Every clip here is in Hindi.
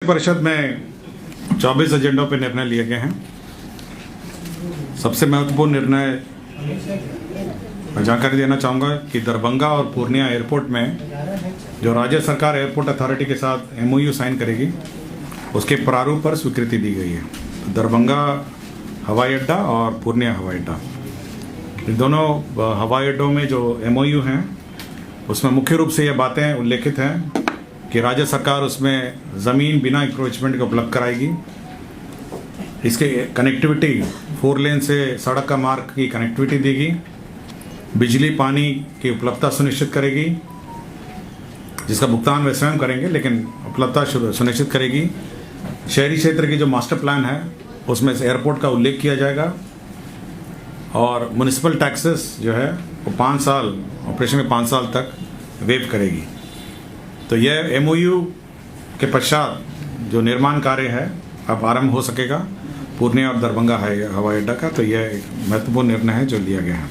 परिषद में 24 एजेंडों पर निर्णय लिए गए हैं। सबसे महत्वपूर्ण निर्णय मैं जानकारी देना चाहूँगा कि दरभंगा और पूर्णिया एयरपोर्ट में जो राज्य सरकार एयरपोर्ट अथॉरिटी के साथ MOU साइन करेगी, उसके प्रारूप पर स्वीकृति दी गई है। तो दरभंगा हवाई अड्डा और पूर्णिया हवाई अड्डा, इन दोनों हवाई अड्डों में जो MOU हैं उसमें मुख्य रूप से ये बातें उल्लेखित हैं कि राज्य सरकार उसमें ज़मीन बिना इंक्रोचमेंट के उपलब्ध कराएगी, इसके कनेक्टिविटी 4 लेन से सड़क का मार्ग की कनेक्टिविटी देगी, बिजली पानी की उपलब्धता सुनिश्चित करेगी, जिसका भुगतान वे स्वयं करेंगे लेकिन उपलब्धता सुनिश्चित करेगी। शहरी क्षेत्र की जो मास्टर प्लान है उसमें से एयरपोर्ट का उल्लेख किया जाएगा और म्युनिसिपल टैक्सेस जो है वो 5 साल ऑपरेशन के 5 साल तक वेव करेगी। तो यह MOU के पश्चात जो निर्माण कार्य है अब आरंभ हो सकेगा पूर्णिया और दरभंगा हवाई अड्डा का। तो यह एक महत्वपूर्ण निर्णय है जो लिया गया है।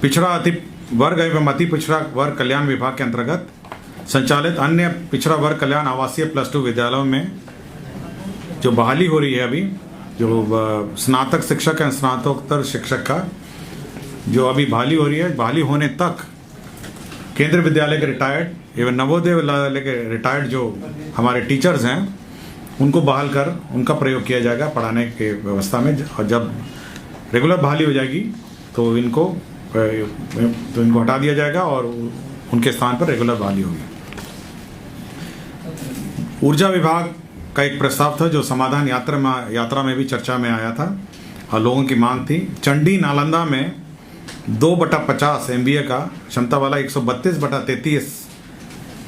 पिछड़ा अति वर्ग एवं अति पिछड़ा वर्ग कल्याण विभाग के अंतर्गत संचालित अन्य पिछड़ा वर्ग कल्याण आवासीय +2 विद्यालयों में जो बहाली हो रही है अभी, जो स्नातक शिक्षक या स्नातकोत्तर शिक्षक का जो अभी बहाली हो रही है, बहाली होने तक केंद्रीय विद्यालय के रिटायर्ड एवं नवोदय विद्यालय के रिटायर्ड जो हमारे टीचर्स हैं उनको बहाल कर उनका प्रयोग किया जाएगा पढ़ाने के व्यवस्था में। और जब रेगुलर बहाली हो जाएगी तो इनको हटा दिया जाएगा और उनके स्थान पर रेगुलर बहाली होगी। ऊर्जा विभाग का एक प्रस्ताव था जो समाधान यात्रा में भी चर्चा में आया था और लोगों की मांग थी। चंडी नालंदा में 2/50 MVA का क्षमता वाला 132/33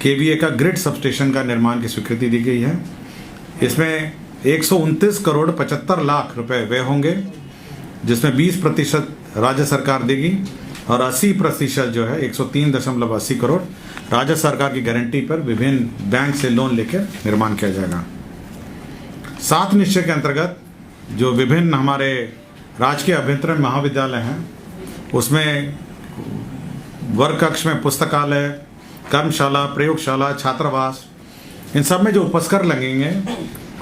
KVA का ग्रिड सबस्टेशन का निर्माण की स्वीकृति दी गई है। इसमें 129 करोड़ 75 लाख रुपए व्यय होंगे, जिसमें 20% राज्य सरकार देगी और 80% जो है 103.80 करोड़ राज्य सरकार की गारंटी पर विभिन्न बैंक से लोन लेकर निर्माण किया जाएगा। 7 निश्चय के अंतर्गत जो विभिन्न हमारे राजकीय अभ्यंतरण महाविद्यालय हैं उसमें वर्ग कक्ष में पुस्तकालय, कर्मशाला, प्रयोगशाला, छात्रावास, इन सब में जो उपस्कर लगेंगे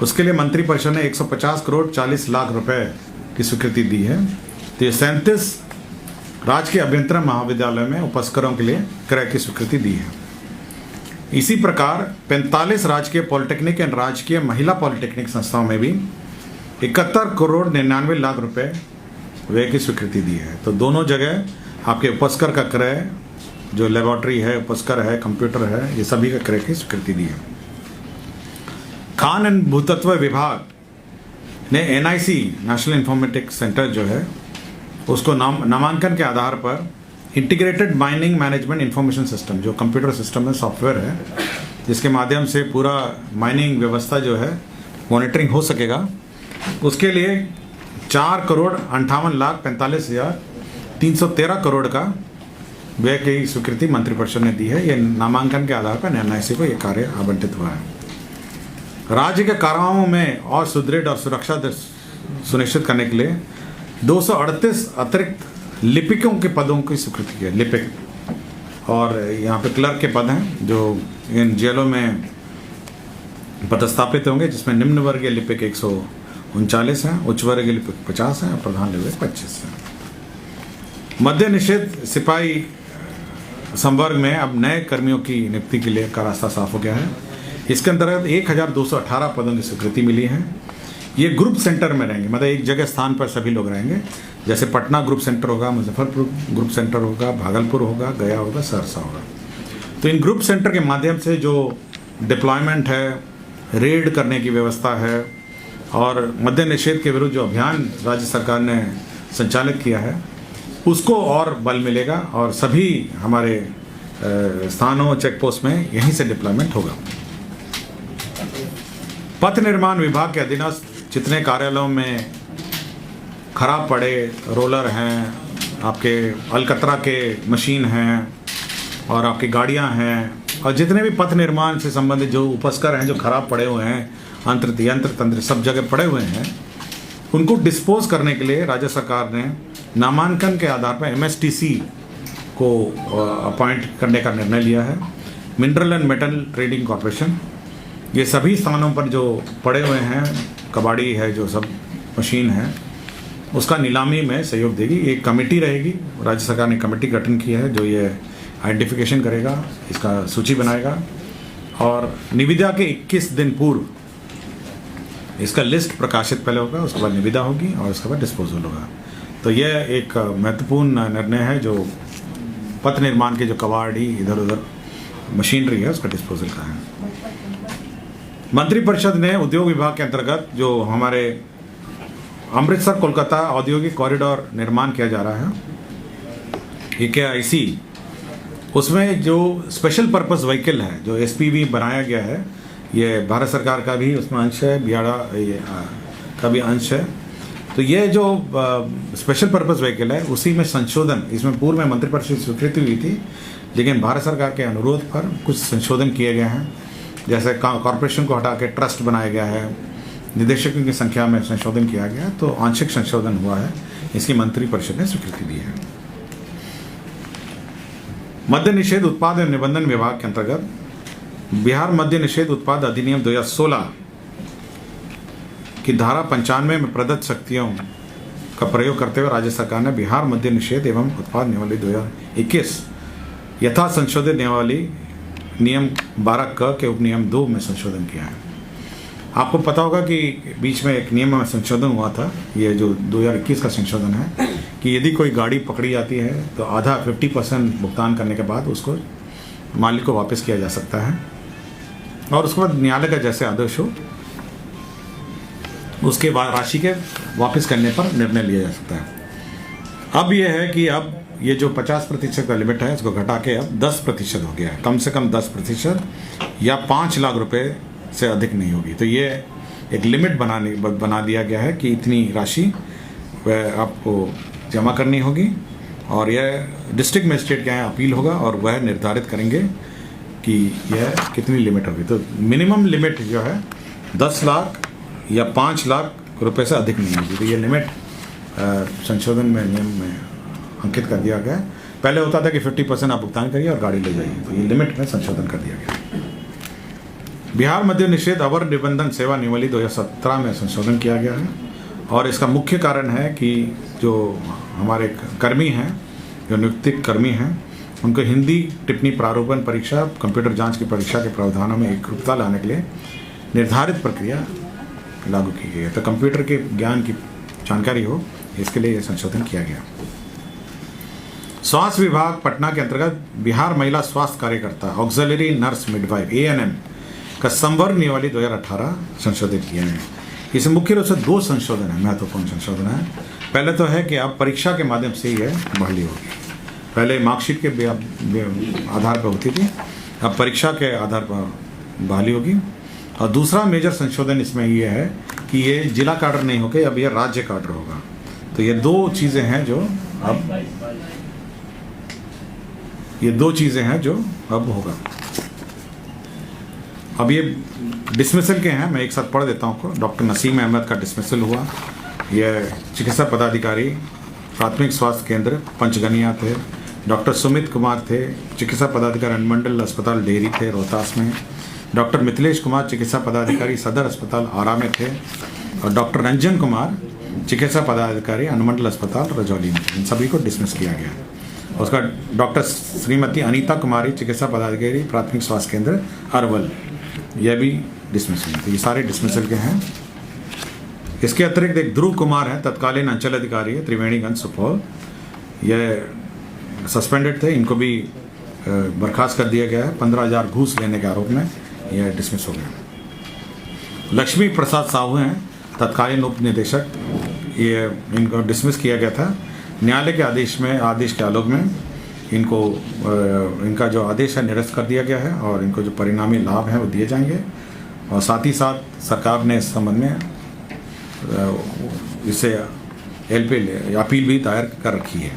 उसके लिए मंत्रिपरिषद ने 150 करोड़ 40 लाख रुपए की स्वीकृति दी है। तो ये 37 राजकीय अभ्यंतरण महाविद्यालय में उपस्करों के लिए क्रय की स्वीकृति दी है। इसी प्रकार 45 राजकीय पॉलिटेक्निक एवं राजकीय महिला पॉलिटेक्निक संस्थाओं में भी 71 करोड़ 99 लाख रुपए व्यय की स्वीकृति दी है। तो दोनों जगह आपके उपस्कर का क्रय, जो लेबोरेटरी है, उपस्कर है, कंप्यूटर है, ये सभी का क्रय की स्वीकृति दी है। खान एवं भूतत्व विभाग ने NIC नेशनल इंफॉर्मेटिक्स सेंटर जो है उसको नामांकन के आधार पर integrated mining management information system, जो कंप्यूटर सिस्टम है, सॉफ्टवेयर है, जिसके माध्यम से पूरा माइनिंग व्यवस्था जो है मॉनिटरिंग हो सकेगा, उसके लिए 4 करोड़ 58 लाख 45,313 करोड़ का व्यय की स्वीकृति मंत्रिपरिषद ने दी है। ये नामांकन के आधार पर NIC को ये कार्य आवंटित हुआ है। राज्य के काराओं में और सुदृढ़ और सुरक्षा सुनिश्चित करने के लिए 238 अतिरिक्त लिपिकों के पदों की स्वीकृति है। लिपिक और यहाँ पे क्लर्क के पद हैं जो इन जेलों में पदस्थापित होंगे, जिसमें निम्न वर्गीय लिपिक 139 हैं, उच्च वर्गीय लिपिक 50 हैं और प्रधान लिपिक 25 हैं। मद्य निषेध सिपाही संवर्ग में अब नए कर्मियों की नियुक्ति के लिए का रास्ता साफ हो गया है। इसके अंतर्गत 1218 पदों की स्वीकृति मिली है। ये ग्रुप सेंटर में रहेंगे, मतलब एक जगह स्थान पर सभी लोग रहेंगे। जैसे पटना ग्रुप सेंटर होगा, मुजफ्फरपुर ग्रुप सेंटर होगा, भागलपुर होगा, गया होगा, सहरसा होगा। तो इन ग्रुप सेंटर के माध्यम से जो डिप्लॉयमेंट है, रेड करने की व्यवस्था है और मद्य निषेध के विरुद्ध जो अभियान राज्य सरकार ने संचालित किया है उसको और बल मिलेगा और सभी हमारे स्थानों, चेक पोस्ट में यहीं से डिप्लॉयमेंट होगा। पथ निर्माण विभाग के अधीनस्थ जितने कार्यालयों में खराब पड़े रोलर हैं, आपके अलकतरा के मशीन हैं और आपकी गाड़ियां हैं और जितने भी पथ निर्माण से संबंधित जो उपस्कर हैं जो खराब पड़े हुए हैं, यंत्र तंत्र सब जगह पड़े हुए हैं, उनको डिस्पोज करने के लिए राज्य सरकार ने नामांकन के आधार पर MSTC को अपॉइंट करने का निर्णय लिया है। Mineral and metal trading corporation ये सभी स्थानों पर जो पड़े हुए हैं कबाड़ी है, जो सब मशीन है, उसका नीलामी में सहयोग देगी। एक कमेटी रहेगी, राज्य सरकार ने कमेटी गठन किया है जो ये आइडेंटिफिकेशन करेगा, इसका सूची बनाएगा और निविदा के 21 दिन पूर्व इसका लिस्ट प्रकाशित पहले होगा, उसके बाद निविदा होगी और उसके बाद डिस्पोजल होगा। तो यह एक महत्वपूर्ण निर्णय है जो पथ निर्माण के जो कबाड़ी इधर उधर मशीनरी है उसका डिस्पोजल का है। मंत्रिपरिषद ने उद्योग विभाग के अंतर्गत जो हमारे अमृतसर कोलकाता औद्योगिक कॉरिडोर निर्माण किया जा रहा है, AKIC, उसमें जो स्पेशल पर्पस व्हीकल है जो SPV बनाया गया है, ये भारत सरकार का भी उसमें अंश है, बिहाड़ा का भी अंश है। तो ये जो स्पेशल पर्पस व्हीकल है उसी में संशोधन, इसमें पूर्व में मंत्रिपरिषद स्वीकृति हुई थी, लेकिन भारत सरकार के अनुरोध पर कुछ संशोधन किए गए हैं। जैसे कॉरपोरेशन को हटा के ट्रस्ट बनाया गया है, निदेशकों की संख्या में संशोधन किया गया है, तो आंशिक संशोधन हुआ है, इसकी मंत्रिपरिषद ने स्वीकृति दी है। मद्य निषेध उत्पाद एवं निबंधन विभाग के अंतर्गत बिहार मद्य निषेध उत्पाद अधिनियम 2016 की धारा 95 में प्रदत्त शक्तियों का प्रयोग करते हुए राज्य सरकार ने बिहार मद्य निषेध एवं उत्पाद नियमावली 2021 यथा संशोधित नियमावली नियम 12 क के उपनियम 2 में संशोधन किया है। आपको पता होगा कि बीच में एक नियम में संशोधन हुआ था, ये जो 2021 का संशोधन है, कि यदि कोई गाड़ी पकड़ी जाती है तो आधा 50% भुगतान करने के बाद उसको मालिक को वापस किया जा सकता है और उसके बाद न्यायालय का जैसे आदेश हो उसके बाद राशि के वापस करने पर निर्णय लिया जा सकता है। अब यह है कि अब ये जो 50% का लिमिट है इसको घटा के अब 10% हो गया है, कम से कम 10% या 5 लाख रुपए से अधिक नहीं होगी। तो ये एक लिमिट बना दिया गया है कि इतनी राशि वह आपको जमा करनी होगी और यह डिस्ट्रिक्ट मजिस्ट्रेट के यहाँ अपील होगा और वह निर्धारित करेंगे कि यह कितनी लिमिट होगी। तो मिनिमम लिमिट जो है 10 लाख या 5 लाख रुपए से अधिक नहीं होगी। तो ये लिमिट संशोधन में नियम में अंकित कर दिया गया है। पहले होता था कि 50% आप भुगतान करिए और गाड़ी ले जाइए, तो ये लिमिट में संशोधन कर दिया गया। बिहार मद्य निषेध अवर निबंधन सेवा नियमावली 2017 में संशोधन किया गया है और इसका मुख्य कारण है कि जो हमारे कर्मी हैं, जो नियुक्ति कर्मी हैं, उनको हिंदी टिप्पणी प्रारूपण परीक्षा, कंप्यूटर जांच की परीक्षा के प्रावधानों में एकरूपता लाने के लिए निर्धारित प्रक्रिया लागू की गई है। तो कंप्यूटर के ज्ञान की जानकारी हो, इसके लिए यह संशोधन किया गया। स्वास्थ्य विभाग पटना के अंतर्गत बिहार महिला स्वास्थ्य कार्यकर्ता ऑक्सिलरी नर्स मिडवाइफ ANM का संवर्ग नियमावली 2018 संशोधित किया है। इसमें मुख्य रूप से 2 संशोधन है, महत्वपूर्ण संशोधन है। पहले तो है कि अब परीक्षा के माध्यम से ही बहाली होगी। पहले मार्कशीट के आधार पर होती थी, अब परीक्षा के आधार पर बहाली होगी। और दूसरा मेजर संशोधन इसमें ये है कि ये जिला काडर नहीं होकर अब ये राज्य काडर होगा। तो ये 2 चीज़ें हैं जो अब होगा। अब ये डिसमिसल के हैं, मैं एक साथ पढ़ देता हूँ। डॉक्टर नसीम अहमद का डिसमिसल हुआ। यह चिकित्सा पदाधिकारी प्राथमिक स्वास्थ्य केंद्र पंचगनिया थे। डॉक्टर सुमित कुमार थे, चिकित्सा पदाधिकारी अनुमंडल अस्पताल डेहरी थे रोहतास में। डॉक्टर मिथिलेश कुमार चिकित्सा पदाधिकारी सदर अस्पताल आरा में थे और डॉक्टर रंजन कुमार चिकित्सा पदाधिकारी अनुमंडल अस्पताल रजौली में। इन सभी को डिसमिस किया गया। उसका डॉक्टर श्रीमती अनीता कुमारी चिकित्सा पदाधिकारी प्राथमिक स्वास्थ्य केंद्र अरवल, यह भी डिसमिस हुई। तो ये सारे डिसमिसल के हैं। इसके अतिरिक्त एक ध्रुव कुमार है, तत्कालीन अंचल अधिकारी है, त्रिवेणीगंज सुपौल, यह सस्पेंडेड थे, इनको भी बर्खास्त कर दिया गया है 15,000 घूस लेने के आरोप में, यह डिसमिस हो गया। लक्ष्मी प्रसाद साहू हैं, तत्कालीन उप निदेशक, ये इनको डिसमिस किया गया था। न्यायालय के आदेश के आलोक में इनको इनका जो आदेश है निरस्त कर दिया गया है और इनको जो परिणामी लाभ हैं वो दिए जाएंगे। और साथ ही साथ सरकार ने इस संबंध में इसे अपील भी दायर कर रखी है।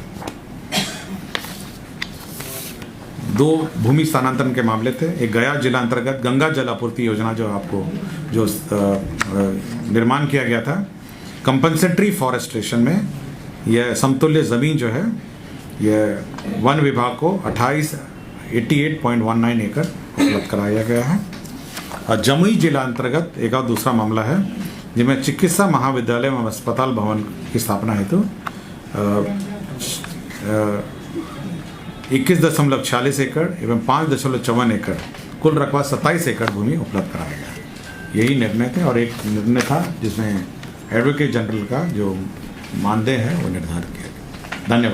2 भूमि स्थानांतरण के मामले थे। एक गया जिला अंतर्गत गंगा जल आपूर्ति योजना जो निर्माण किया गया था, कंपनसेटरी फॉरेस्टेशन में यह समतुल्य ज़मीन जो है यह वन विभाग को 88.19 एकड़ उपलब्ध कराया गया है। और जमुई जिला अंतर्गत एक और दूसरा मामला है जिसमें चिकित्सा महाविद्यालय एवं अस्पताल भवन की स्थापना हेतु 21.46 एकड़ एवं 5.54 एकड़ कुल रकबा 27 एकड़ भूमि उपलब्ध कराया गया। यही निर्णय थे और एक निर्णय था जिसमें एडवोकेट जनरल का जो मानदेय है वो निर्धारित किया गया। धन्यवाद।